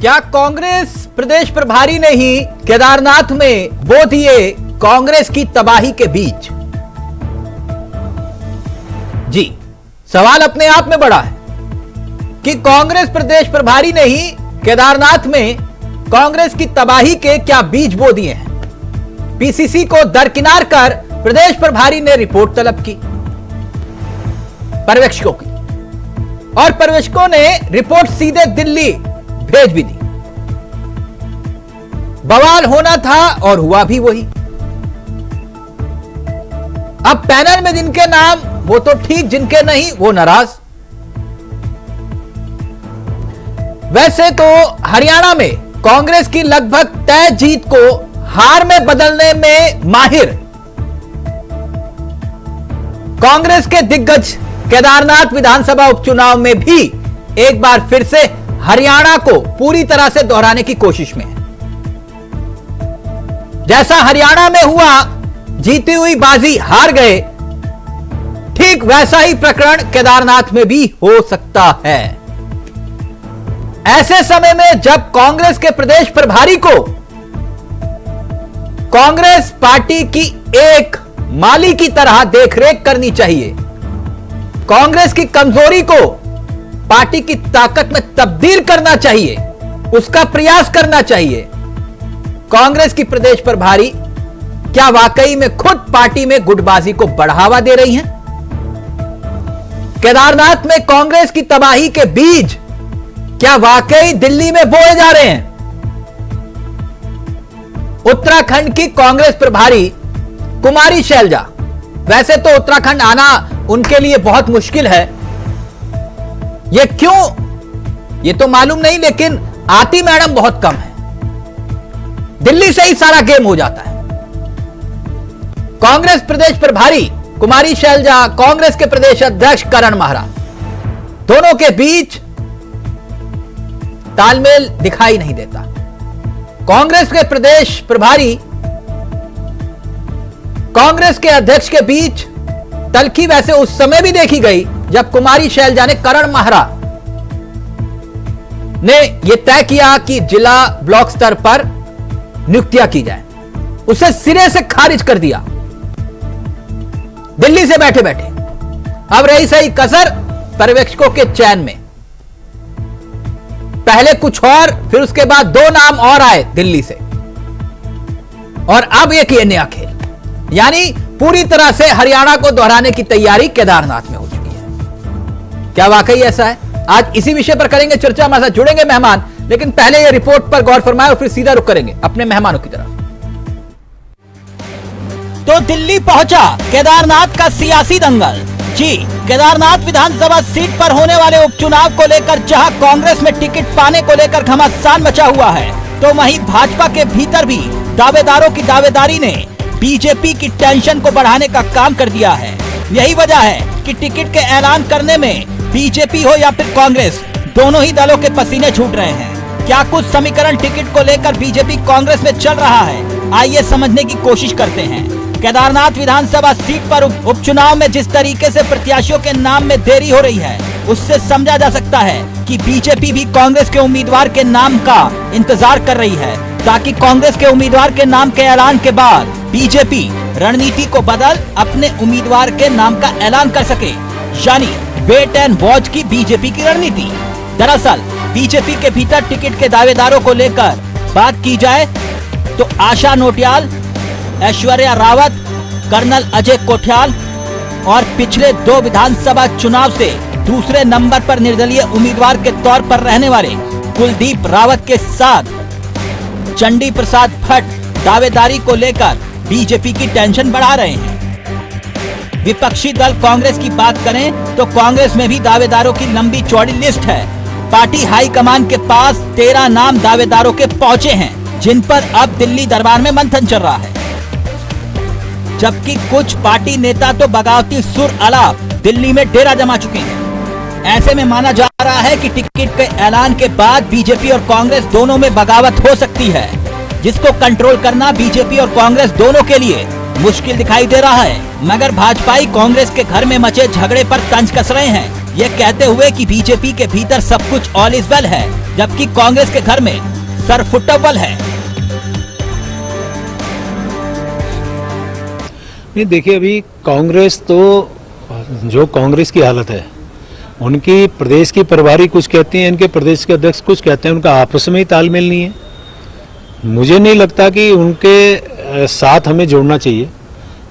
क्या कांग्रेस प्रदेश प्रभारी ने ही केदारनाथ में बो दिए कांग्रेस की तबाही के बीज? जी, सवाल अपने आप में बड़ा है कि कांग्रेस प्रदेश प्रभारी ने ही केदारनाथ में कांग्रेस की तबाही के क्या बीज बो दिए हैं? पीसीसी को दरकिनार कर प्रदेश प्रभारी ने रिपोर्ट तलब की पर्यवेक्षकों की, और पर्यवेक्षकों ने रिपोर्ट सीधे दिल्ली भेज भी दी। बवाल होना था और हुआ भी वही। अब पैनल में जिनके नाम वो तो ठीक, जिनके नहीं वो नाराज। वैसे तो हरियाणा में कांग्रेस की लगभग तय जीत को हार में बदलने में माहिर कांग्रेस के दिग्गज केदारनाथ विधानसभा उपचुनाव में भी एक बार फिर से हरियाणा को पूरी तरह से दोहराने की कोशिश में है। जैसा हरियाणा में हुआ, जीती हुई बाजी हार गए, ठीक वैसा ही प्रकरण केदारनाथ में भी हो सकता है। ऐसे समय में जब कांग्रेस के प्रदेश प्रभारी को कांग्रेस पार्टी की एक माली की तरह देखरेख करनी चाहिए, कांग्रेस की कमजोरी को पार्टी की ताकत में तब्दील करना चाहिए, उसका प्रयास करना चाहिए, कांग्रेस की प्रदेश प्रभारी क्या वाकई में खुद पार्टी में गुटबाजी को बढ़ावा दे रही हैं? केदारनाथ में कांग्रेस की तबाही के बीज क्या वाकई दिल्ली में बोए जा रहे हैं? उत्तराखंड की कांग्रेस प्रभारी कुमारी शैलजा, वैसे तो उत्तराखंड आना उनके लिए बहुत मुश्किल है, ये क्यों ये तो मालूम नहीं, लेकिन आती मैडम बहुत कम है। दिल्ली से ही सारा गेम हो जाता है। कांग्रेस प्रदेश प्रभारी कुमारी शैलजा, कांग्रेस के प्रदेश अध्यक्ष करण माहरा, दोनों के बीच तालमेल दिखाई नहीं देता। कांग्रेस के प्रदेश प्रभारी कांग्रेस के अध्यक्ष के बीच तलखी वैसे उस समय भी देखी गई जब कुमारी शैलजा ने करण माहरा ने यह तय किया कि जिला ब्लॉक स्तर पर नियुक्तियां की जाए, उसे सिरे से खारिज कर दिया दिल्ली से बैठे बैठे। अब रही सही कसर पर्यवेक्षकों के चयन में। पहले कुछ और, फिर उसके बाद दो नाम और आए दिल्ली से, और अब एक ये नया खेल, यानी पूरी तरह से हरियाणा को दोहराने की तैयारी केदारनाथ में हो चुकी है। क्या वाकई ऐसा है? आज इसी विषय पर करेंगे चर्चा। हमारे साथ जुड़ेंगे मेहमान, लेकिन पहले ये रिपोर्ट पर गौर फरमाएं और फिर सीधा रुख करेंगे अपने मेहमानों की तरफ। तो दिल्ली पहुंचा केदारनाथ का सियासी दंगल। जी, केदारनाथ विधानसभा सीट पर होने वाले उपचुनाव को लेकर जहां कांग्रेस में टिकट पाने को लेकर घमासान मचा हुआ है, तो वहीं भाजपा के भीतर भी दावेदारों की दावेदारी ने बीजेपी की टेंशन को बढ़ाने का काम कर दिया है। यही वजह है कि टिकट के ऐलान करने में बीजेपी हो या फिर कांग्रेस, दोनों ही दलों के पसीने छूट रहे हैं। क्या कुछ समीकरण टिकट को लेकर बीजेपी कांग्रेस में चल रहा है? आइए समझने की कोशिश करते हैं। केदारनाथ विधानसभा सीट पर उपचुनाव में जिस तरीके से प्रत्याशियों के नाम में देरी हो रही है, उससे समझा जा सकता है कि बीजेपी भी कांग्रेस के उम्मीदवार के नाम का इंतजार कर रही है, ताकि कांग्रेस के उम्मीदवार के नाम के ऐलान के बाद बीजेपी रणनीति को बदल अपने उम्मीदवार के नाम का ऐलान कर सके, यानी वेट एंड वॉच की बीजेपी की रणनीति। दरअसल बीजेपी के भीतर टिकट के दावेदारों को लेकर बात की जाए तो आशा नोटियाल, ऐश्वर्या रावत, कर्नल अजय कोठियाल और पिछले 2 विधानसभा चुनाव से दूसरे नंबर पर निर्दलीय उम्मीदवार के तौर पर रहने वाले कुलदीप रावत के साथ चंडी प्रसाद भट्ट दावेदारी को लेकर बीजेपी की टेंशन बढ़ा रहे हैं। विपक्षी दल कांग्रेस की बात करें तो कांग्रेस में भी दावेदारों की लंबी चौड़ी लिस्ट है। पार्टी हाईकमान के पास 13 नाम दावेदारों के पहुंचे हैं, जिन पर अब दिल्ली दरबार में मंथन चल रहा है। जबकि कुछ पार्टी नेता तो बगावती सुर अलाप दिल्ली में डेरा जमा चुके हैं। ऐसे में माना जा रहा है कि टिकट के ऐलान के बाद बीजेपी और कांग्रेस दोनों में बगावत हो सकती है, जिसको कंट्रोल करना बीजेपी और कांग्रेस दोनों के लिए मुश्किल दिखाई दे रहा है। मगर भाजपाई कांग्रेस के घर में मचे झगड़े पर तंज कस रहे हैं। ये कहते हुए कि बीजेपी के भीतर सब कुछ ऑल इज वेल है, जबकि कांग्रेस के घर में सर फुटबल है। नहीं देखिए, अभी कांग्रेस तो जो कांग्रेस की हालत है, उनकी प्रदेश की प्रभारी कुछ कहती हैं, इनके प्रदेश के अध्यक्ष कुछ कहते हैं, उनका आपस में ही तालमेल नहीं है। मुझे नहीं लगता कि उनके साथ हमें जोड़ना चाहिए।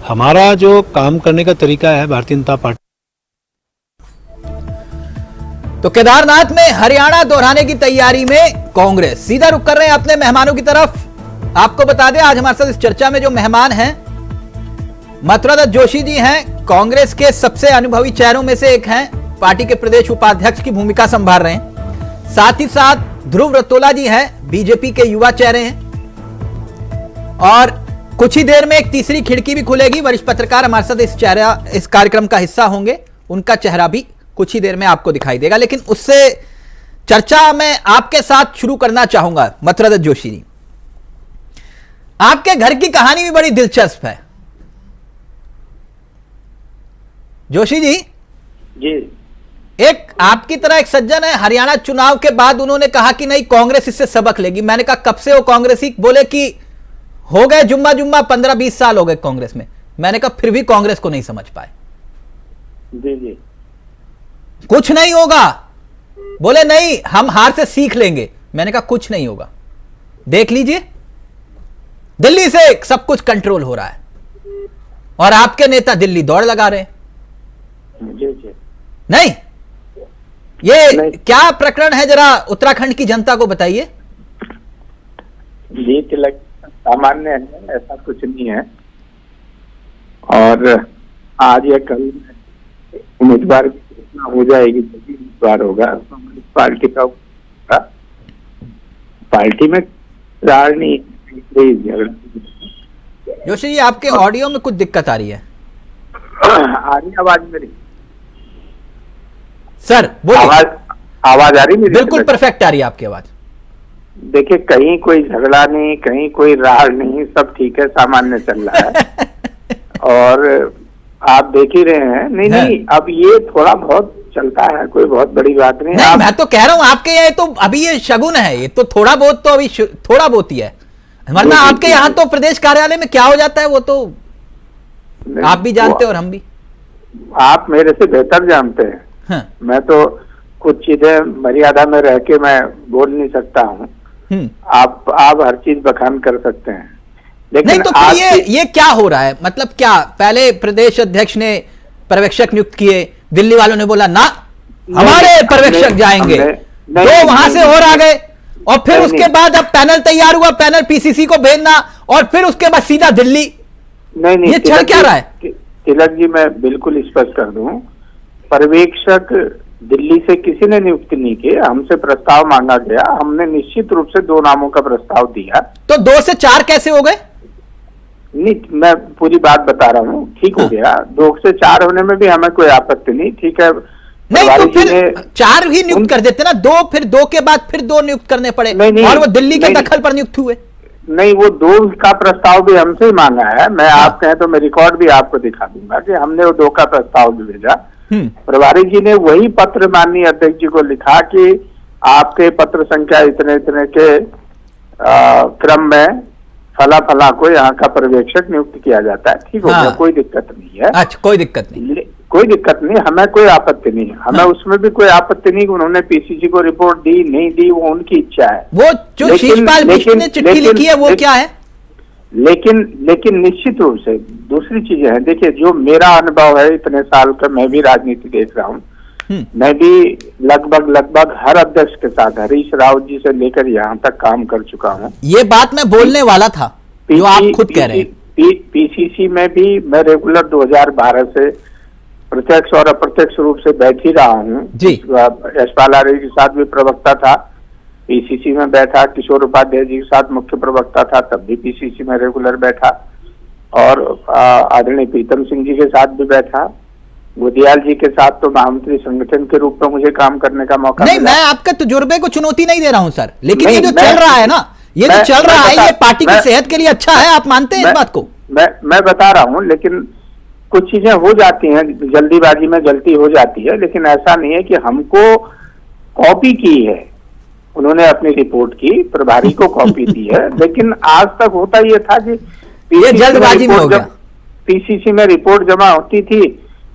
हमारा जो काम करने का तरीका है भारतीय जनता पार्टी। तो केदारनाथ में हरियाणा दोहराने की तैयारी में कांग्रेस। सीधा रुख कर रहे हैं अपने मेहमानों की तरफ। आपको बता दें, आज हमारे साथ इस चर्चा में जो मेहमान हैं, मथुरा दत्त जोशी जी हैं, कांग्रेस के सबसे अनुभवी चेहरों में से एक हैं, पार्टी के प्रदेश उपाध्यक्ष की भूमिका संभाल रहे हैं। साथ ही साथ ध्रुव रतोला जी हैं, बीजेपी के युवा चेहरे हैं। और कुछ ही देर में एक तीसरी खिड़की भी खुलेगी। वरिष्ठ पत्रकार हमारे साथ इस कार्यक्रम का हिस्सा होंगे, उनका चेहरा भी कुछ ही देर में आपको दिखाई देगा। लेकिन उससे चर्चा मैं आपके साथ शुरू करना चाहूंगा। मथुरा दत्त जोशी जी, आपके घर की कहानी भी बड़ी दिलचस्प है। जोशी जी एक आपकी तरह एक सज्जन है, हरियाणा चुनाव के बाद उन्होंने कहा कि नहीं, कांग्रेस इससे सबक लेगी। मैंने कहा कब से हो कांग्रेसी? बोले कि हो गए जुम्मा 15-20 साल हो गए कांग्रेस में। मैंने कहा फिर भी कांग्रेस को नहीं समझ पाए। जी कुछ नहीं होगा। बोले नहीं, हम हार से सीख लेंगे। मैंने कहा कुछ नहीं होगा, देख लीजिए दिल्ली से सब कुछ कंट्रोल हो रहा है और आपके नेता दिल्ली दौड़ लगा रहे हैं। जी नहीं, ये नहीं। क्या प्रकरण है, जरा उत्तराखंड की जनता को बताइए। जी तिलक, सामान्य है, ऐसा कुछ नहीं है। और आज या कल उम्मीदवार की घोषणा हो जाएगी, तभी उम्मीदवार होगा। पार्टी का पार्टी में जोशी जी, आपके ऑडियो में कुछ दिक्कत आ रही है। आ रही आवाज मेरी? सर बोलिए। आवाज आ रही मेरी? बिल्कुल परफेक्ट आ रही है आपकी आवाज। देखिए, कहीं कोई झगड़ा नहीं, कहीं कोई रार नहीं, सब ठीक है, सामान्य चल रहा है। और आप देख ही रहे हैं। नहीं, अब ये थोड़ा बहुत चलता है, कोई बहुत बड़ी बात नहीं। नहीं, मैं तो कह रहा हूँ आपके यहाँ तो अभी ये शगुन है, ये तो थोड़ा बहुत तो अभी थोड़ा बहुत ही है, वरना आपके यहाँ तो प्रदेश कार्यालय में क्या हो जाता है वो तो आप भी जानते हैं और हम भी। आप मेरे से बेहतर जानते हैं। हाँ। मैं तो कुछ चीजें मर्यादा में रह के मैं बोल नहीं सकता हूँ। आप हर चीज बखान कर सकते हैं, लेकिन नहीं तो फिर ये क्या हो रहा है? मतलब क्या पहले प्रदेश अध्यक्ष ने पर्यवेक्षक नियुक्त किए, दिल्ली वालों ने बोला ना हमारे पर्यवेक्षक जाएंगे, तो वहां से और आ गए, और फिर उसके बाद अब पैनल तैयार हुआ, पैनल पीसीसी को भेजना, और फिर उसके बाद सीधा दिल्ली। नहीं, ये चल क्या रहा है? तिलक जी, मैं बिल्कुल स्पष्ट कर दूं, पर्यवेक्षक दिल्ली से किसी ने नियुक्त नहीं किए, हमसे प्रस्ताव मांगा गया, हमने निश्चित रूप से 2 नामों का प्रस्ताव दिया। तो 2 से 4 कैसे हो गए? नहीं, मैं पूरी बात बता रहा हूँ। ठीक हो गया, 2 से 4 होने में भी हमें कोई आपत्ति नहीं, ठीक है। नहीं तो फिर 4 ही नियुक्त कर देते ना, 2, फिर 2 के बाद फिर 2 नियुक्त करने पड़े। नहीं, और वो दिल्ली के दखल पर नियुक्त हुए। नहीं, वो 2 का प्रस्ताव भी हमसे ही मांगा है। मैं आप कहें तो मैं रिकॉर्ड भी आपको दिखा दूंगा कि हमने वो 2 का प्रस्ताव भी भेजा। प्रभारी जी ने वही पत्र माननीय अध्यक्ष जी को लिखा कि आपके पत्र संख्या इतने इतने के क्रम में फला फला को यहाँ का पर्यवेक्षक नियुक्त किया जाता है। ठीक हो गया, कोई दिक्कत नहीं है। अच्छा, कोई दिक्कत नहीं, कोई दिक्कत नहीं, हमें कोई आपत्ति नहीं है। हमें उसमें भी कोई आपत्ति नहीं कि उन्होंने पीसीसी को रिपोर्ट दी नहीं दी, वो उनकी इच्छा है। वो जो शिषपाल मिश्र ने चिट्ठी लिखी है वो क्या है? लेकिन निश्चित रूप से दूसरी चीजें हैं। देखिए, जो मेरा अनुभव है, इतने साल का मैं भी राजनीति देख रहा हूँ, मैं भी लगभग हर अध्यक्ष के साथ, हरीश रावत जी से लेकर यहाँ तक काम कर चुका हूँ। ये बात मैं बोलने वाला था, जो आप खुद कह रहे हैं। पीसीसी में भी मैं रेगुलर 2012 से प्रत्यक्ष और अप्रत्यक्ष रूप से बैठ ही रहा हूँ। यशपाल आर्य के साथ भी प्रवक्ता था, पीसीसी में बैठा, किशोर उपाध्याय जी के साथ मुख्य प्रवक्ता था, तब भी पीसीसी में रेगुलर बैठा, और आदरणीय प्रीतम सिंह जी के साथ भी बैठा, गुदियाल जी के साथ तो महामंत्री संगठन के रूप में मुझे काम करने का मौका नहीं, मिला। मैं आपके तजुर्बे को चुनौती नहीं दे रहा हूं सर, लेकिन ये जो चल रहा है ना, ये जो चल रहा है, ये पार्टी की सेहत के लिए अच्छा है, आप मानते हैं इस बात को? मैं बता रहा हूं, लेकिन कुछ चीजें हो जाती हैं, जल्दीबाजी में गलती हो जाती है, लेकिन ऐसा नहीं है कि हमको कॉपी की है। उन्होंने अपनी रिपोर्ट की, प्रभारी को कॉपी दी है, लेकिन आज तक होता ये था कि ये जल्दबाजी में हो गया। पीसीसी में रिपोर्ट जमा होती थी,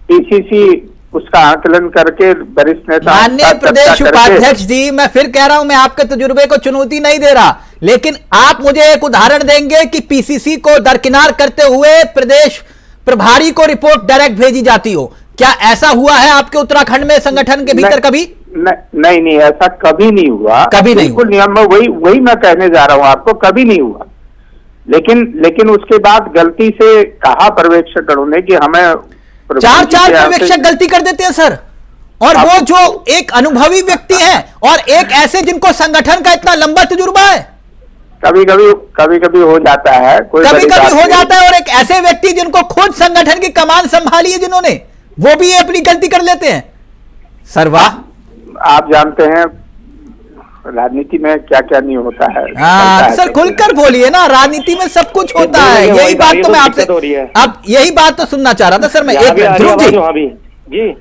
पीसीसी उसका आकलन करके वरिष्ठ नेता, माननीय प्रदेश उपाध्यक्ष जी, मैं फिर कह रहा हूं, मैं आपके तजुर्बे को चुनौती नहीं दे रहा, लेकिन आप मुझे एक उदाहरण देंगे कि पीसीसी को दरकिनार करते हुए प्रदेश प्रभारी को रिपोर्ट डायरेक्ट भेजी जाती हो? क्या ऐसा हुआ है आपके उत्तराखंड में संगठन के भीतर कभी? नहीं, ऐसा कभी नहीं हुआ, कभी नहीं। बिल्कुल नियम में वही मैं कहने जा रहा हूं आपको, कभी नहीं हुआ। लेकिन उसके बाद गलती से कहा पर्यवेक्षकों ने कि हमें चार पर्यवेक्षक गलती कर देते हैं सर, और वो जो एक अनुभवी व्यक्ति हैं और एक ऐसे जिनको संगठन का इतना लंबा तजुर्बा है। कभी कभी हो जाता है, कभी हो जाता है, और एक ऐसे व्यक्ति जिनको खुद संगठन की कमान संभाली है जिन्होंने, वो भी अपनी गलती कर लेते हैं। सर वाह, आप जानते हैं राजनीति में क्या क्या नहीं होता है। सर खुलकर बोलिए ना, राजनीति में सब कुछ होता है। यही बात तो मैं आपसे अब यही बात तो सुनना चाह रहा था सर मैं। एक ध्रुव जी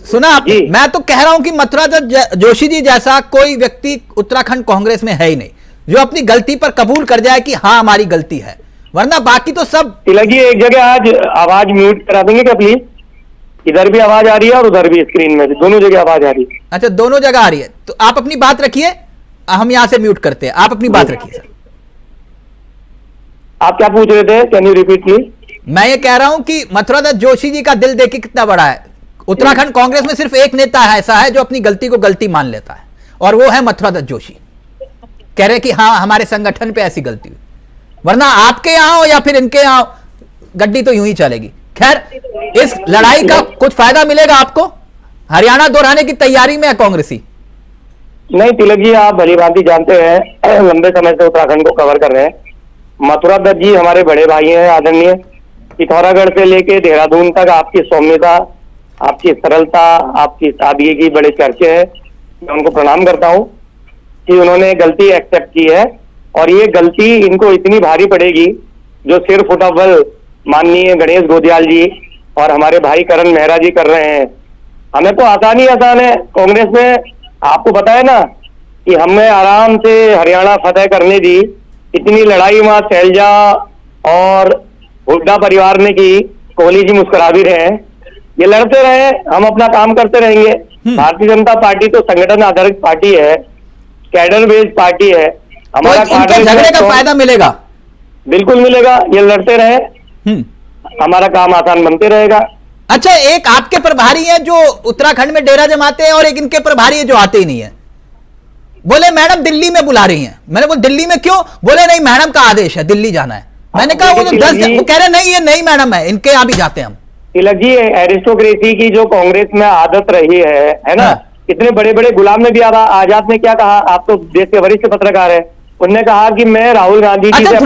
सुना आप? मैं तो कह रहा हूं कि मथुरा जोशी जी जैसा कोई व्यक्ति उत्तराखंड कांग्रेस में है ही नहीं जो अपनी गलती पर कबूल कर जाए कि हाँ हमारी गलती है, वरना बाकी तो सब। तिलक एक जगह आज आवाज म्यूट करा देंगे क्या प्लीज? इधर भी आवाज आ रही है और उधर भी, स्क्रीन में भी, दोनों जगह आवाज आ रही है। अच्छा, दोनों जगह आ रही है, तो आप अपनी बात रखिए, हम यहां से म्यूट करते हैं, आप अपनी बात रखिए सर। आप क्या पूछ रहे थे? Can you repeat please? मैं ये कह रहा हूं कि मथुरा दत्त जोशी जी का दिल देखिए कितना बड़ा है। उत्तराखंड कांग्रेस में सिर्फ एक नेता है ऐसा है जो अपनी गलती को गलती मान लेता है, और वो है मथुरा दत्त जोशी। कह रहे कि हाँ हमारे संगठन पे ऐसी गलती हुई, वरना आपके यहां हो या फिर इनके यहां गड्डी तो यूं ही चलेगी। खैर, इस लड़ाई का कुछ फायदा मिलेगा आपको? हरियाणा दोहराने की तैयारी में है कांग्रेसी? नहीं तिलक जी, आप भली भांति जानते हैं, लंबे समय से उत्तराखंड को कवर कर रहे हैं। मथुरा दत्त जी हमारे बड़े भाई हैं, आदरणीय। पिथौरागढ़ से लेके देहरादून तक आपकी सौम्यता, आपकी सरलता, आपकी सादगी की बड़े चर्चे हैं। मैं उनको प्रणाम करता हूं कि उन्होंने गलती एक्सेप्ट की है, और ये गलती इनको इतनी भारी पड़ेगी जो सिर फुटबॉल माननीय गणेश गोदियाल जी और हमारे भाई करण मेहरा जी कर रहे हैं। हमें तो आसान है कांग्रेस में। आपको पता है ना कि हमें आराम से हरियाणा फतेह करने दी, इतनी लड़ाई वहां शैलजा और हुड्डा परिवार ने की, कोहली जी मुस्कुरा भी रहे हैं। ये लड़ते रहे, हम अपना काम करते रहेंगे। भारतीय जनता पार्टी तो संगठन आधारित पार्टी है, कैडर बेस्ड पार्टी है। हमारा झगड़े का फायदा मिलेगा? बिल्कुल मिलेगा, ये लड़ते रहे, हमारा काम आसान बनते रहेगा। अच्छा, एक आपके प्रभारी हैं जो उत्तराखंड में डेरा जमाते हैं और एक इनके प्रभारी है जो आते ही नहीं है। बोले मैडम दिल्ली में बुला रही हैं। मैंने बोला दिल्ली में क्यों? बोले नहीं मैडम का आदेश है, दिल्ली जाना है। मैंने कहा वो तो 10, वो कह रहे नहीं ये नहीं मैडम है, इनके यहां भी जाते हैं हम। तिलक जी, एरिस्टोक्रेसी की जो कांग्रेस में आदत रही है ना, इतने बड़े बड़े गुलाम नबी आजाद ने क्या कहा? आप तो देश के वरिष्ठ पत्रकार है, उन्होंने कहा कि मैं राहुल गांधी जी से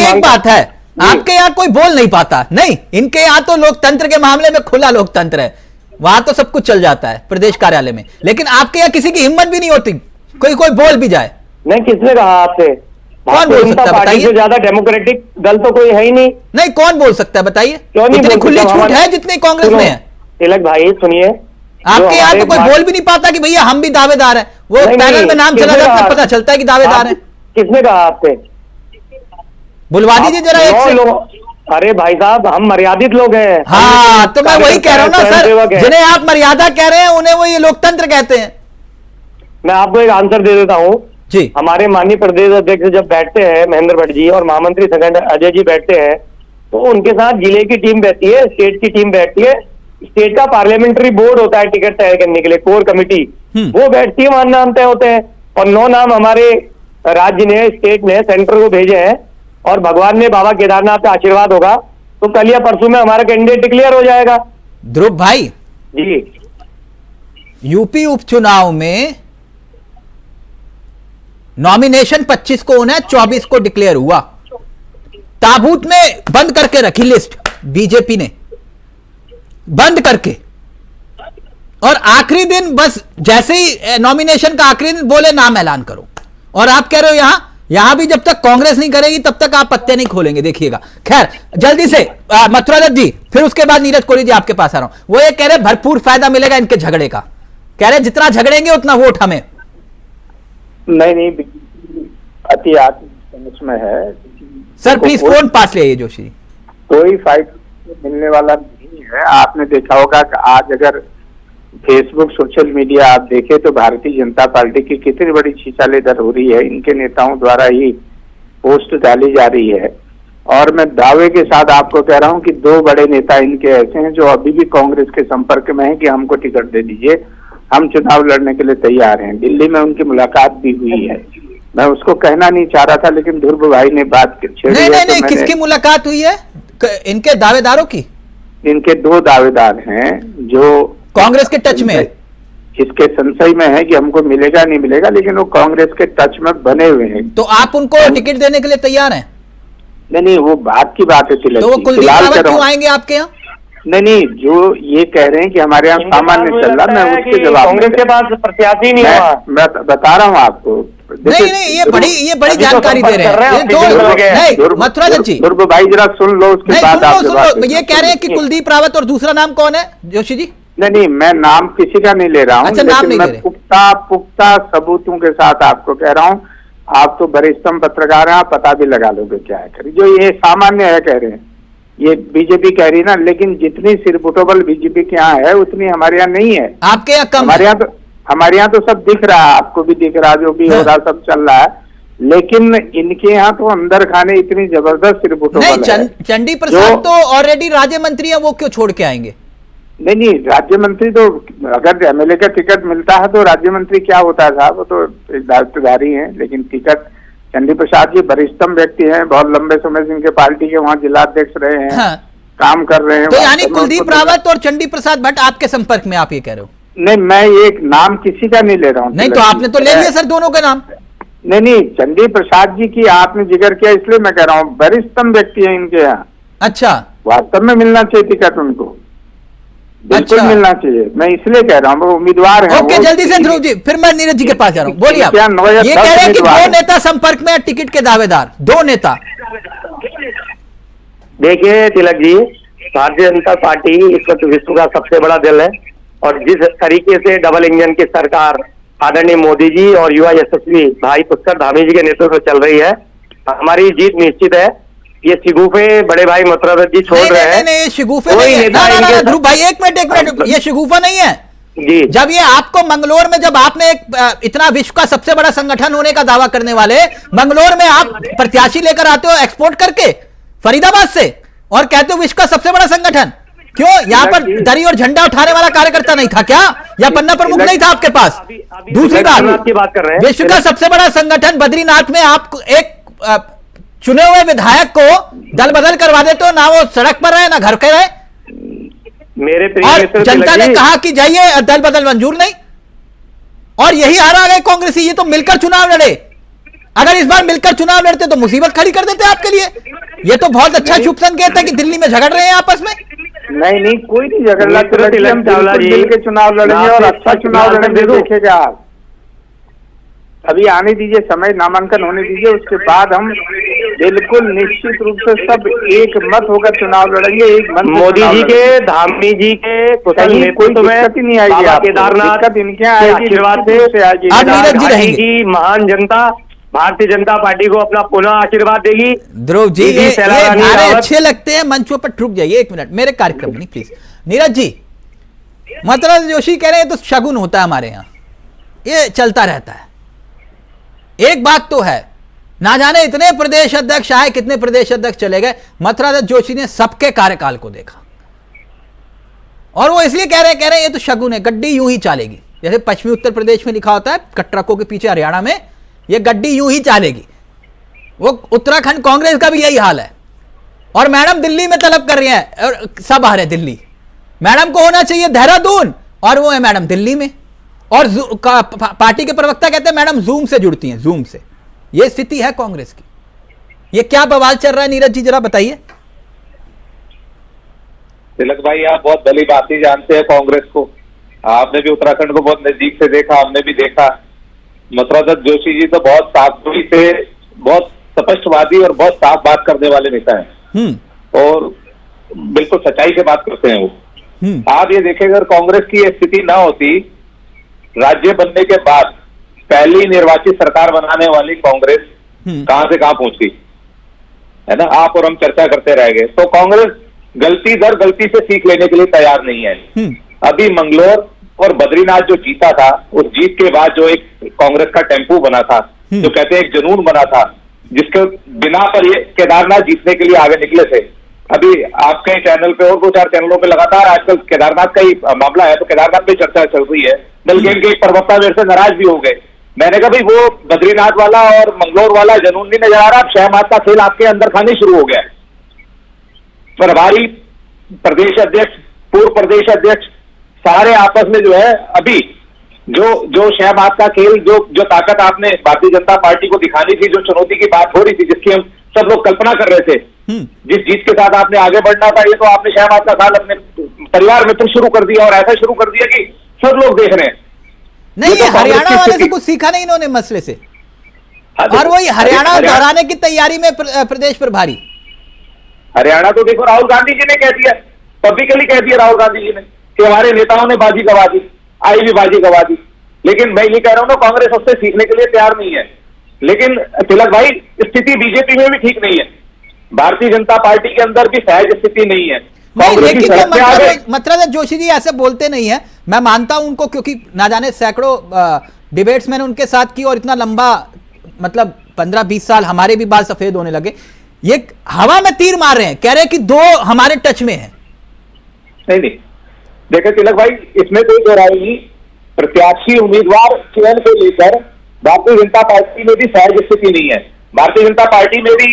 एक बात है, आपके यहाँ कोई बोल नहीं पाता, नहीं इनके यहाँ तो लोकतंत्र के मामले में खुला लोकतंत्र है, वहां तो सब कुछ चल जाता है प्रदेश कार्यालय में, लेकिन आपके यहाँ किसी की हिम्मत भी नहीं होती कोई बोल भी जाए। नहीं, किसने कहा आपसे? कौन बोल सकता है बताइए? ज्यादा डेमोक्रेटिक दल तो कोई है ही नहीं। नहीं, कौन बोल सकता है बताइए? क्यों नहीं? इतनी खुली छूट है जितनी कांग्रेस में है। तिलक भाई सुनिए, आपके यहाँ तो कोई बोल भी नहीं पाता कि भैया हम भी दावेदार हैं। वो पैनल में नाम चला जाता है, पता चलता है कि दावेदार है। किसने कहा आपसे? बुलवा दीजिए जरा एक से। अरे भाई साहब, हम मर्यादित लोग हैं। हाँ, तो मैं वही कह रहा हूँ ना सर, जिन्हें आप मर्यादा कह रहे हैं उन्हें वो ये लोकतंत्र कहते हैं। मैं आपको एक आंसर दे देता हूँ जी। हमारे माननीय प्रदेश अध्यक्ष जब बैठते हैं महेंद्र भट्ट जी और महामंत्री संगठन अजय जी बैठते हैं, तो उनके साथ जिले की टीम बैठती है, स्टेट की टीम बैठती है, स्टेट का पार्लियामेंट्री बोर्ड होता है टिकट तय करने के लिए, कोर कमेटी, वो बैठती है, वहां नाम तय होते हैं। और 9 नाम हमारे राज्य ने, स्टेट ने सेंटर को भेजे हैं, और भगवान ने बाबा केदारनाथ का आशीर्वाद होगा तो कल या परसों में हमारा कैंडिडेट डिक्लेयर हो जाएगा। ध्रुव भाई जी, यूपी उपचुनाव में नॉमिनेशन 25 को होना है, 24 को डिक्लेयर हुआ। ताबूत में बंद करके रखी लिस्ट बीजेपी ने, बंद करके, और आखिरी दिन बस जैसे ही नॉमिनेशन का आखिरी दिन बोले नाम ऐलान करो, और आप कह रहे हो यहां यहां भी जब तक कांग्रेस नहीं करेगी तब तक आप पत्ते नहीं खोलेंगे, देखिएगा। खैर जल्दी से मथुरा दत्त जी, फिर उसके बाद नीरज कोहली जी आपके पास आ रहा हूं। वो ये कह रहे भरपूर फायदा मिलेगा इनके झगड़े का, कह रहे जितना झगड़ेंगे उतना वोट हमें। नहीं, अति आत्मविश्वास में है सर प्लीज फोन पास ले जोशी जी। कोई फायदा मिलने वाला नहीं है। आपने देखा होगा कि आज अगर फेसबुक सोशल मीडिया आप देखें तो भारतीय जनता पार्टी की कितनी बड़ी छीछालेदर हो रही है, इनके नेताओं द्वारा ही पोस्ट डाली जा रही है। और मैं दावे के साथ आपको कह रहा हूं कि 2 बड़े नेता इनके ऐसे हैं जो अभी भी कांग्रेस के संपर्क में हैं कि हमको टिकट दे दीजिए, हम चुनाव लड़ने के लिए तैयार हैं। दिल्ली में उनकी मुलाकात भी हुई है, मैं उसको कहना नहीं चाह रहा था लेकिन ध्रुव भाई ने बात छेड़ी। नहीं, किसकी मुलाकात हुई है? इनके दावेदारों की? इनके 2 दावेदार हैं जो कांग्रेस के टच में है, इसके संशय में है कि हमको मिलेगा नहीं मिलेगा, लेकिन वो कांग्रेस के टच में बने हुए हैं। तो आप उनको टिकट देने के लिए तैयार हैं? नहीं, वो बात की बात है। तो वो कुलदीप रावत क्यों आएंगे आपके यहाँ? नहीं, जो ये कह रहे हैं कि हमारे यहाँ सामान्य चल रहा, मैं उसके जवाब कांग्रेस के पास प्रत्याशी नहीं हुआ। मैं बता रहा हूँ आपको। नहीं, ये बड़ी जानकारी दे रहे हैं मथुरा दत्त जी। ध्रुव भाई जरा सुन लो, उसके बाद आप सुन लो। ये कह रहे हैं कि कुलदीप रावत और दूसरा नाम कौन है जोशी जी? नहीं, मैं नाम किसी का नहीं ले रहा हूँ। अच्छा, नाम नहीं मैं पुख्ता सबूतों के साथ आपको कह रहा हूँ। आप तो वरिष्ठतम पत्रकार हैं, आप पता भी लगा लोगे क्या है करी। जो ये सामान्य है कह रहे हैं, ये बीजेपी कह रही है ना, लेकिन जितनी सिरपुटोबल बीजेपी के यहाँ है उतनी हमारे यहाँ नहीं है। आपके यहाँ कम? हमारे यहाँ तो सब दिख रहा है, आपको भी दिख रहा, जो भी हो रहा सब चल रहा है, लेकिन इनके यहाँ तो अंदर खाने इतनी जबरदस्त सिरपुटोबल है। चंडी प्रसाद तो ऑलरेडी राज्य मंत्री है, वो क्यों छोड़ के आएंगे? नहीं, राज्य मंत्री तो अगर एमएलए का टिकट मिलता है तो राज्य मंत्री क्या होता है साहब, वो तो एक दायित्वधारी है। लेकिन टिकट चंडी प्रसाद जी वरिष्ठतम व्यक्ति हैं, बहुत लंबे समय से इनके पार्टी के वहाँ जिलाध्यक्ष रहे हैं। हाँ। काम कर रहे हैं। तो यानी कुलदीप रावत और चंडी प्रसाद भट्ट आपके संपर्क में, आप ये कह रहे हो? नहीं, मैं एक नाम किसी का नहीं ले रहा हूँ। नहीं तो आपने तो ले लिया सर दोनों का नाम। नहीं, चंडी प्रसाद जी की आपने जिक्र किया इसलिए मैं कह रहा हूँ, वरिष्ठतम व्यक्ति है इनके यहाँ। अच्छा, वास्तव में मिलना चाहिए टिकट उनको, बिल्कुल मिलना चाहिए। मैं इसलिए कह रहा हूँ, वो उम्मीदवार है। ओके, जल्दी से ध्रुव जी, फिर मैं नीरज जी के पास जा रहा हूँ। बोलिए आप। ये कह रहे हैं कि 2 नेता संपर्क में टिकट के दावेदार, 2 नेता। देखिए तिलक जी, भारतीय जनता पार्टी इस वक्त विश्व का सबसे बड़ा दल है, और जिस तरीके से डबल इंजन की सरकार आदरणीय मोदी जी और युवा यशस्वी भाई पुष्कर धामी जी के नेतृत्व में चल रही है, हमारी जीत निश्चित है। ये शिगुफे बड़े भाई मथुरा दत्त जी छोड़ रहे हैं। नहीं, शिगुफे नहीं है ध्रुव भाई, एक मिनट, ये शिगुफा नहीं है जी। जब ये आपको मंगलोर में, जब आपने एक इतना विश्व का सबसे बड़ा संगठन होने का दावा करने वाले मंगलोर में आप प्रत्याशी लेकर आते हो एक्सपोर्ट करके फरीदाबाद से, और कहते हो विश्व का सबसे बड़ा संगठन, क्यों? यहाँ पर दरी और झंडा उठाने वाला कार्यकर्ता नहीं था क्या, या पन्ना प्रमुख नहीं था आपके पास? दूसरी बात कर रहे हैं, विश्व का सबसे बड़ा संगठन बद्रीनाथ में आप एक चुने हुए विधायक को दल बदल करवा देते हो, ना वो सड़क पर रहे ना घर पे रहे। मेरे और जनता ने कहा कि जाइए, दल बदल मंजूर नहीं, और यही हारा गए कांग्रेसी। ये तो मिलकर चुनाव लड़े, अगर इस बार मिलकर चुनाव लड़ते तो मुसीबत खड़ी कर देते आपके लिए। ये तो बहुत अच्छा शुभ संकेत है कि दिल्ली में झगड़ रहे हैं आपस में। नहीं, कोई नहीं झगड़ रहा, मिल के चुनाव लड़ेंगे और अच्छा चुनाव लड़ेंगे, देखेगा आप। अभी आने दीजिए, समय नामांकन होने दीजिए, उसके बाद हम बिल्कुल निश्चित रूप से सब एक मत होकर चुनाव लड़ेंगे। एक मत मोदी जी के, धामी जी के कुशल नेतृत्व में दिक्कत ही नहीं आएगी, केदारनाथ इनके आशीर्वाद से आएगी। महान जनता भारतीय जनता पार्टी को अपना पुनः आशीर्वाद देगी। ध्रुव जी, ये नारे अच्छे लगते हैं, मंचों पर ठुक जाइए एक मिनट, मेरे कार्यक्रम में नहीं प्लीज। नीरज जी, मतलब जोशी कह रहे हैं तो शगुन होता है हमारे यहाँ, ये चलता रहता है। एक बात तो है, ना जाने इतने प्रदेश अध्यक्ष आए, कितने प्रदेश अध्यक्ष चले गए, मथुरा दत्त जोशी ने सबके कार्यकाल को देखा, और वो इसलिए कह रहे हैं ये तो शगुन है, गड्डी यूं ही चलेगी। जैसे पश्चिमी उत्तर प्रदेश में लिखा होता है ट्रकों के पीछे, हरियाणा में ये गड्डी यूं ही चलेगी। वो उत्तराखंड कांग्रेस का भी यही हाल है, और मैडम दिल्ली में तलब कर रही है, और सब आ रहे दिल्ली। मैडम को होना चाहिए देहरादून, और वो है मैडम दिल्ली में। और पार्टी के प्रवक्ता कहते हैं मैडम जूम से जुड़ती हैं, जूम से। ये स्थिति है कांग्रेस की। ये क्या बवाल चल रहा है नीरज जी, जरा बताइए। तिलक भाई, आप बहुत भली बात ही जानते हैं कांग्रेस को, आपने भी उत्तराखंड को बहुत नजदीक से देखा, हमने भी देखा। मथुरा दत्त जोशी जी तो बहुत सावधानी से बहुत स्पष्टवादी और बहुत साफ बात करने वाले नेता हैं और बिल्कुल सच्चाई से बात करते हैं वो। आप ये देखें, अगर कांग्रेस की ये स्थिति ना होती, राज्य बनने के बाद पहली निर्वाचित सरकार बनाने वाली कांग्रेस कहां से कहां पहुंची, है ना। आप और हम चर्चा करते रह गए। तो कांग्रेस गलती दर गलती से सीख लेने के लिए तैयार नहीं है। अभी मंगलौर और बद्रीनाथ जो जीता था, उस जीत के बाद जो एक कांग्रेस का टेम्पो बना था, जो कहते हैं एक जुनून बना था, जिसके बिना पर ये केदारनाथ जीतने के लिए आगे निकले थे। अभी आपके चैनल पे और 2-4 चैनलों पे लगातार आजकल केदारनाथ का ही मामला है, तो केदारनाथ पे चर्चा चल रही है। बल्कि इनके एक प्रवक्ता मेरे से नाराज भी हो गए। मैंने कहा भाई, वो बद्रीनाथ वाला और मंगलौर वाला जुनून नहीं नजर आ रहा, अब शहमात का खेल आपके अंदर खाने शुरू हो गया। प्रभारी प्रदेश अध्यक्ष, पूर्व प्रदेश अध्यक्ष, सारे आपस में जो है अभी जो शहमात का खेल, जो ताकत आपने भारतीय जनता पार्टी को दिखानी थी, जो चुनौती की बात हो रही थी, जिसकी हम सब लोग कल्पना कर रहे थे, जिस जीत के साथ आपने आगे बढ़ना था, ये तो आपने शहमात का खेल अपने परिवार में तो शुरू कर दिया और ऐसा शुरू कर दिया कि सब लोग देख रहे हैं। नहीं, ये हरियाणा वाले से कुछ सीखा नहीं इन्होंने मसले से, और वही हरियाणा दोहराने की तैयारी में प्रदेश प्रभारी। हरियाणा तो देखो, राहुल गांधी जी ने कह दिया, पब्लिकली कह दिया राहुल गांधी जी ने कि हमारे नेताओं ने बाजी गवा दी, आई भी बाजी गवा दी। लेकिन मैं ये कह रहा हूं ना, कांग्रेस उससे सीखने के लिए तैयार नहीं है। लेकिन तिलक भाई, स्थिति बीजेपी में भी ठीक नहीं है, भारतीय जनता पार्टी के अंदर भी सहज स्थिति नहीं है। नहीं, लेकिन मतलब जोशी जी ऐसे बोलते नहीं है, मैं मानता हूं उनको, क्योंकि ना जाने सैकड़ों डिबेट्स मैंने उनके साथ की और इतना लंबा, मतलब 15-20 साल हमारे भी बाल सफेद होने लगे। ये हवा में तीर मार रहे हैं, कह रहे हैं कि 2 हमारे टच में है। नहीं, देखिए तिलक भाई, इसमें कोई दो राय नहीं। प्रत्याशी उम्मीदवार चयन को लेकर भारतीय जनता पार्टी में भी सहज स्थिति नहीं है। भारतीय जनता पार्टी में भी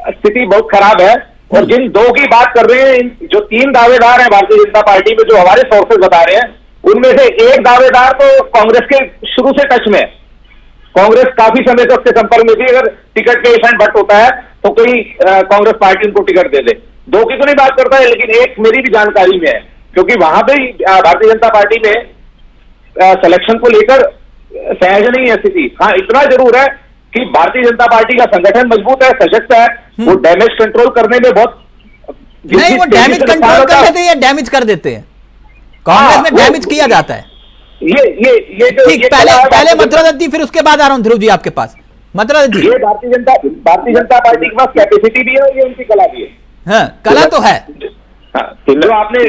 स्थिति बहुत खराब है। और जिन 2 की बात कर रहे हैं, जो 3 दावेदार हैं भारतीय जनता पार्टी में, जो हमारे सोर्सेज बता रहे हैं, उनमें से एक दावेदार तो कांग्रेस के शुरू से टच में है। कांग्रेस काफी समय से उसके संपर्क में थी। अगर टिकट पे ईशान भट्ट होता है तो कोई कांग्रेस पार्टी उनको टिकट दे दे। 2 की तो नहीं बात करता है, लेकिन एक मेरी भी जानकारी में है, क्योंकि वहां पे भारतीय जनता पार्टी में सिलेक्शन को लेकर सहज नहीं है स्थिति। हाँ, इतना जरूर है कि भारतीय जनता पार्टी का संगठन मजबूत है, सशक्त है, वो डैमेज कंट्रोल करने में बहुत नहीं, वो डैमेज कंट्रोल कर देते हैं, डैमेज कर देते हैं। कांग्रेस में डैमेज किया जाता है। ये ठीक, पहले मथुरा दत्त जी, फिर उसके बाद आ रहा हूं ध्रुव जी आपके पास। मथुरा दत्त जी, ये भारतीय जनता पार्टी के पास कैपेसिटी भी है, ये उनकी कला भी है। हाँ, कला तो है। जो आपने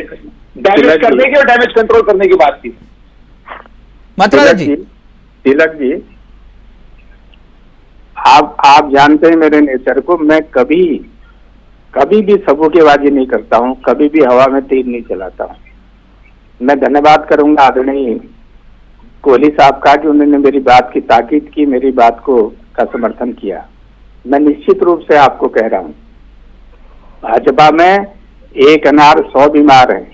डैमेज करने की और डैमेज कंट्रोल करने की बात की। मथुरा दत्त जी, तिलक जी, आप जानते हैं मेरे नेचर को, मैं कभी भी सबूकेबाजी नहीं करता हूं, कभी भी हवा में तीर नहीं चलाता हूं। मैं धन्यवाद करूंगा आदरणीय कोहली साहब का कि उन्होंने मेरी बात की ताकीद की, मेरी बात का समर्थन किया। मैं निश्चित रूप से आपको कह रहा हूं, भाजपा में 1 अनार 100 बीमार है।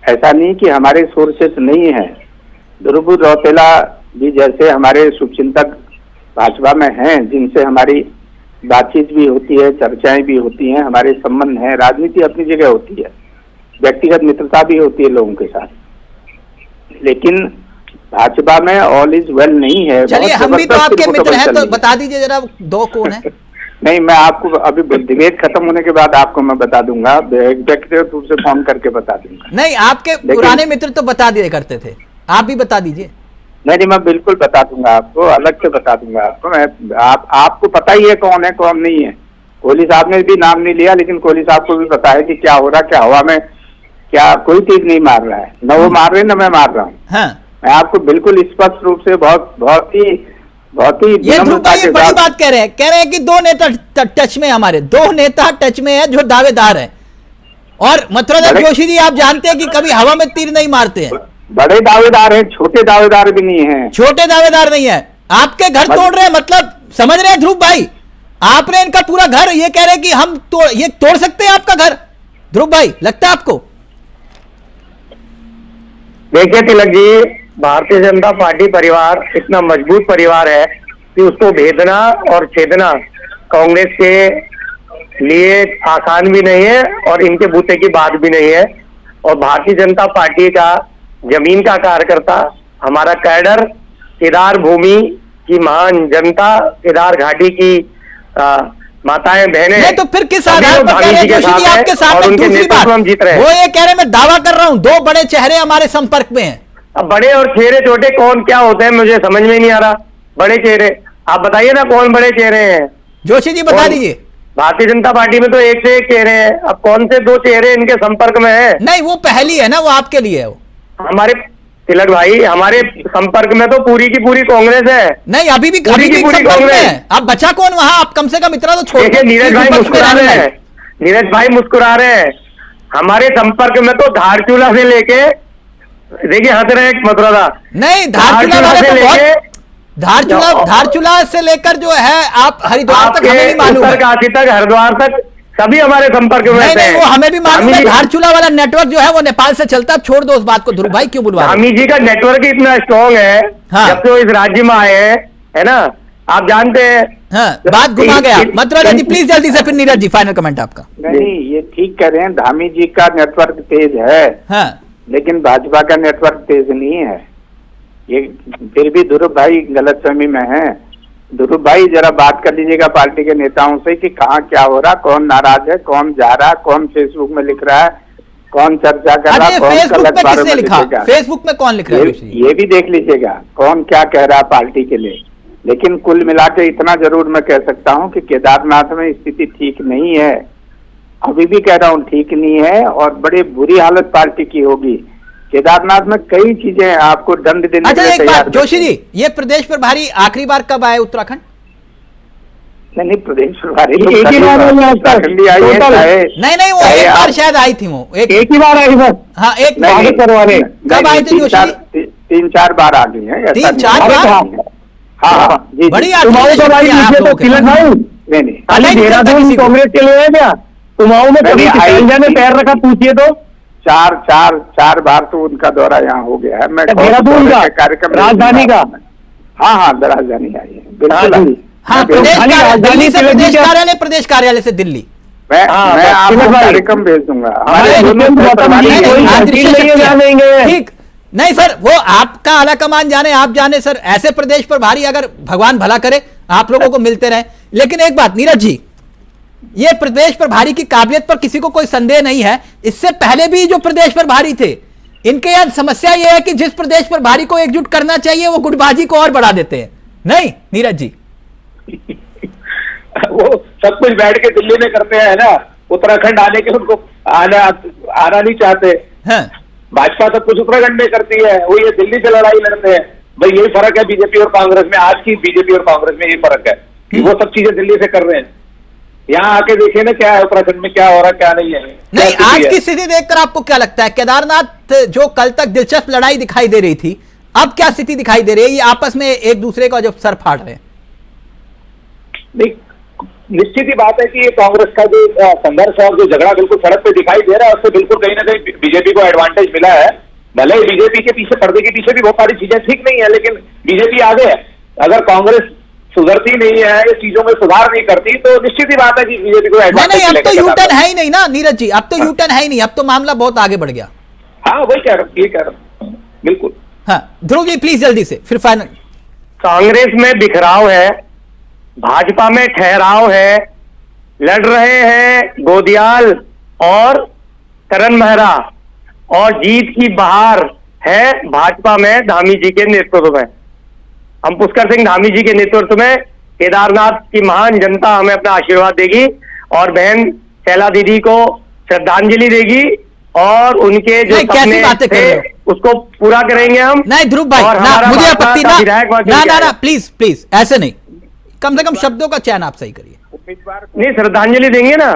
ऐसा नहीं कि हमारे सोर्सेस नहीं है। ध्रुव रौतेला भी जैसे हमारे शुभचिंतक भाजपा में हैं, जिनसे हमारी बातचीत भी होती है, चर्चाएं भी होती हैं, हमारे संबंध हैं, राजनीति अपनी जगह होती है, व्यक्तिगत मित्रता भी होती है लोगों के साथ। लेकिन भाजपा में ऑल इज वेल नहीं है। चलिए, हम भी तो आपके मित्र हैं, तो बता दीजिए जरा 2 कौन है। नहीं, मैं आपको अभी डिबेट खत्म होने के बाद आपको मैं बता दूंगा, व्यक्तिगत रूप से फोन करके बता दूंगा। नहीं, आपके पुराने मित्र तो बता दिया करते थे, आप भी बता दीजिए। नहीं, मैं बिल्कुल बता दूंगा आपको, अलग से बता दूंगा आपको। आपको पता ही है कौन है कौन नहीं है। कोहली साहब ने भी नाम नहीं लिया, लेकिन कोहली साहब को भी पता है कि क्या हो रहा, क्या हवा में क्या कोई चीज नहीं मार रहा है, न वो मार रहे न मैं मार रहा हूँ। हाँ। मैं आपको बिल्कुल स्पष्ट रूप से बहुत ही ये ध्रुव भाई ये बड़ी बात कह रहे हैं कि 2 नेता टच में, हमारे 2 नेता टच में है जो दावेदार है। और मथुरा दत्त जोशी जी, आप जानते हैं कि कभी हवा में तीर नहीं मारते हैं। बड़े दावेदार हैं, छोटे दावेदार भी नहीं है। छोटे दावेदार नहीं है, आपके घर तोड़ रहे हैं, मतलब समझ रहे हैं ध्रुव भाई, आपने इनका पूरा घर, ये कह रहे हैं कि हम ये तोड़ सकते हैं आपका घर। ध्रुव भाई, लगता है आपको? देखिए तिलक जी, भारतीय जनता पार्टी परिवार इतना मजबूत परिवार है कि उसको भेदना और छेदना कांग्रेस के लिए आसान भी नहीं है और इनके बूते की बात भी नहीं है। और भारतीय जनता पार्टी का जमीन का कार्यकर्ता, हमारा कैडर, केदार भूमि की महान जनता, केदार घाटी की माताएं बहनें, नहीं तो फिर किस आधार पर कह रहे हैं जोशी जी आपके सामने? दूसरी बात, हम जीत रहे हैं। वो ये कह रहे हैं, मैं दावा कर रहा हूं 2 बड़े चेहरे हमारे संपर्क में हैं। अब बड़े और चेहरे छोटे कौन क्या होते हैं मुझे समझ में नहीं आ रहा। बड़े चेहरे आप बताइए ना, कौन बड़े चेहरे हैं? जोशी जी बता दीजिए। भारतीय जनता पार्टी में तो एक से एक चेहरे हैं, अब कौन से 2 चेहरे इनके संपर्क में है? नहीं, वो पहली है ना, वो आपके लिए है। वो हमारे तिलक भाई, हमारे संपर्क में तो पूरी की पूरी कांग्रेस है। नहीं, अभी भी पूरी की पूरी कांग्रेस है। अब बचा कौन वहां? आप कम से कम इतना तो छोड़। देखिए नीरज भाई मुस्कुरा रहे हैं, नीरज भाई मुस्कुरा रहे हैं। हमारे संपर्क में तो धारचूला से लेके, देखिए हंस रहे हैं मथुरा, नहीं धारचूला वाले तो बहुत, धारचूला से लेकर जो है आप हरिद्वार तक हमें नहीं मालूम है। काशी तक, हरिद्वार तक सभी हमारे संपर्क में नहीं, वो हमें भी मालूम है। धारचूला वाला नेटवर्क जो है वो नेपाल से चलता है। छोड़ दो उस बात को ध्रुव भाई, क्यों बुलवा? धामी जी का नेटवर्क ही इतना स्ट्रॉन्ग है। हाँ। जब से वो इस राज्य में आए हैं, है ना, आप जानते हैं। हाँ, बात घुमा गया। मथुरा जी प्लीज जल्दी से, फिर नीरज जी फाइनल कमेंट आपका। नहीं, ये ठीक कह रहे हैं, धामी जी का नेटवर्क तेज है। हाँ। लेकिन भाजपा का नेटवर्क तेज नहीं है। ये फिर भी ध्रुव भाई गलतफहमी में है। ध्रुव भाई जरा बात कर लीजिएगा पार्टी के नेताओं से कि कहाँ क्या हो रहा, कौन नाराज है, कौन जा रहा, कौन फेसबुक में लिख रहा है, कौन चर्चा कर रहा, कौन गलत बारे में लिखेगा। फेसबुक में कौन लिख रहा है? ये भी देख लीजिएगा कौन क्या कह रहा है पार्टी के लिए। लेकिन कुल मिला के इतना जरूर मैं कह सकता हूँ कि केदारनाथ में स्थिति ठीक नहीं है। अभी भी कह रहा हूँ ठीक नहीं है, और बड़ी बुरी हालत पार्टी की होगी। केदारनाथ में कई चीजें आपको दंड देने के लिए एक तैयार। बात जोशी जी, ये प्रदेश प्रभारी आखिरी बार कब आए उत्तराखंड? नहीं, प्रदेश प्रभारी एक ही बार नहीं, नहीं, वो एक बार शायद आई थी। वो एक ही बार आई बस। हाँ, एक करवाने। कब आए थे जोशी जी? 3-4 बार आ गई है। 3-4 बार? हाँ जी। बड़ी देहरादून कांग्रेस के लिए है क्या? कुमाऊं में कभी ने पैर रखा, पूछिए तो। 4 बार तो उनका दौरा यहाँ हो गया है। मैं देहरादून का कार्यक्रम, राजधानी का। हाँ, राजधानी आई है बिल्कुल। हाँ, दिल्ली से प्रदेश कार्यालय से दिल्ली। मैं आपको कार्यक्रम भेज दूंगा। ठीक नहीं सर, वो आपका आला कमान जाने, आप जाने सर। ऐसे प्रदेश प्रभारी अगर भगवान भला करे आप लोगों को मिलते रहे। लेकिन एक बात नीरज जी, ये प्रदेश प्रभारी की काबिलियत पर किसी को कोई संदेह नहीं है। इससे पहले भी जो प्रदेश प्रभारी थे, इनके यहाँ समस्या यह है कि जिस प्रदेश प्रभारी को एकजुट करना चाहिए वो गुटबाजी को और बढ़ा देते हैं। नहीं नीरज जी? वो सब कुछ बैठ के दिल्ली में करते हैं ना, उत्तराखंड आने के उनको आना नहीं चाहते। हाँ। भाजपा सब कुछ उत्तराखंड में करती है, वो ये दिल्ली से लड़ाई लड़ते हैं। भाई यही फर्क है बीजेपी और कांग्रेस में। आज की बीजेपी और कांग्रेस में यही फर्क है कि वो सब चीजें दिल्ली से कर रहे हैं। यहाँ आके देखिए ना क्या है उत्तराखंड में, क्या हो रहा क्या नहीं है। नहीं, आज की स्थिति देखकर आपको क्या लगता है? केदारनाथ जो कल तक दिलचस्प लड़ाई दिखाई दे रही थी, अब क्या स्थिति दिखाई दे रही है? ये आपस में एक दूसरे का जो सर फाड़ रहे हैं। नहीं, निश्चित ही बात है कि ये कांग्रेस का जो संघर्ष और जो झगड़ा बिल्कुल सड़क पे दिखाई दे रहा है, उससे बिल्कुल कहीं ना कहीं बीजेपी को एडवांटेज मिला है। भले ही बीजेपी के पीछे, पर्दे के पीछे भी बहुत सारी चीजें ठीक नहीं है, लेकिन बीजेपी आगे है। अगर कांग्रेस सुधरती नहीं है, ये चीजों में सुधार नहीं करती, तो निश्चित ही बात है कि बीजेपी को एडवांटेज नहीं, अब तो यूटर्न है ही नहीं ना नीरज जी, अब तो यूटर्न है ही नहीं, अब तो मामला बहुत आगे बढ़ गया। हाँ, वही कह रहा हूँ, ये कह रहा हूँ, बिल्कुल। हाँ ध्रुव जी प्लीज जल्दी से फिर फाइनल। कांग्रेस में बिखराव है, भाजपा में ठहराव है। लड़ रहे हैं गोदियाल और करण मेहरा, और जीत की बहार है भाजपा में धामी जी के नेतृत्व में। हम पुष्कर सिंह धामी जी के नेतृत्व में केदारनाथ की महान जनता हमें अपना आशीर्वाद देगी, और बहन शैला दीदी को श्रद्धांजलि देगी, और उनके जो सपने थे उसको पूरा करेंगे हम। नहीं ध्रुव भाई, मुझे आपत्ति ना, प्लीज ऐसे नहीं, कम से कम शब्दों का चयन आप सही करिए। नहीं, श्रद्धांजलि देंगे ना,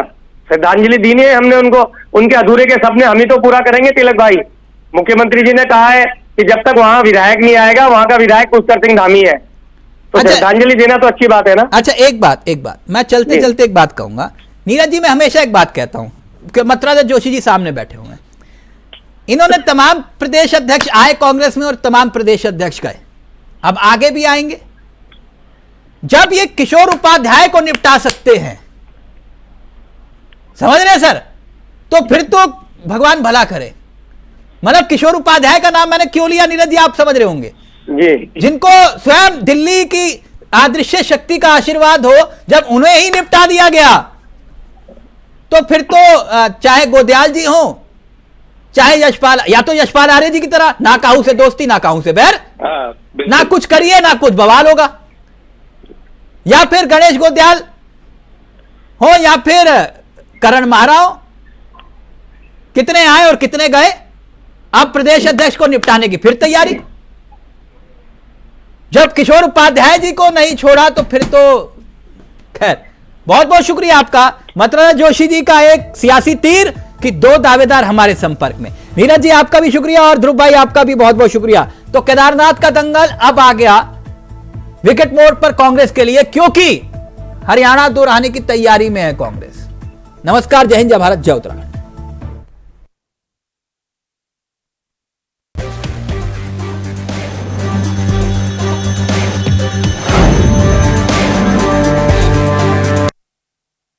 श्रद्धांजलि दी है हमने उनको, उनके अधूरे के सपने हम ही तो पूरा करेंगे तिलक भाई। मुख्यमंत्री जी ने कहा है कि जब तक वहां विधायक नहीं आएगा, वहां का विधायक पुष्कर सिंह धामी है, तो श्रद्धांजलि देना तो अच्छी बात है ना। अच्छा एक बात मैं चलते चलते एक बात कहूंगा नीरज जी, मैं हमेशा एक बात कहता हूं कि मथुरा जोशी जी सामने बैठे हुए हैं, इन्होंने तमाम प्रदेश अध्यक्ष आए कांग्रेस में और तमाम प्रदेश अध्यक्ष गए, अब आगे भी आएंगे। जब ये किशोर उपाध्याय को निपटा सकते हैं, समझ रहे हैं सर, तो फिर तो भगवान भला करे। मतलब किशोर उपाध्याय का नाम मैंने क्यों लिया नीरज जी, आप समझ रहे होंगे। जी, जिनको स्वयं दिल्ली की अदृश्य शक्ति का आशीर्वाद हो, जब उन्हें ही निपटा दिया गया तो फिर तो चाहे गोदयाल जी हो, चाहे यशपाल, या तो यशपाल आर्य जी की तरह ना काहू से दोस्ती ना काहू से बैर, ना कुछ करिए ना कुछ बवाल होगा, या फिर गणेश गोदयाल हो या फिर करण माहरा हो। कितने आए और कितने गए, अब प्रदेश अध्यक्ष को निपटाने की फिर तैयारी। जब किशोर उपाध्याय जी को नहीं छोड़ा तो फिर तो खैर। बहुत बहुत शुक्रिया आपका मथुरा जोशी जी का एक सियासी तीर कि दो दावेदार हमारे संपर्क में। नीरज जी आपका भी शुक्रिया और ध्रुव भाई आपका भी बहुत बहुत शुक्रिया। तो केदारनाथ का दंगल अब आ गया विकेट मोड़ पर कांग्रेस के लिए, क्योंकि हरियाणा दोहराने की तैयारी में है कांग्रेस। नमस्कार, जय हिंद, जय भारत, जय उत्तराखंड।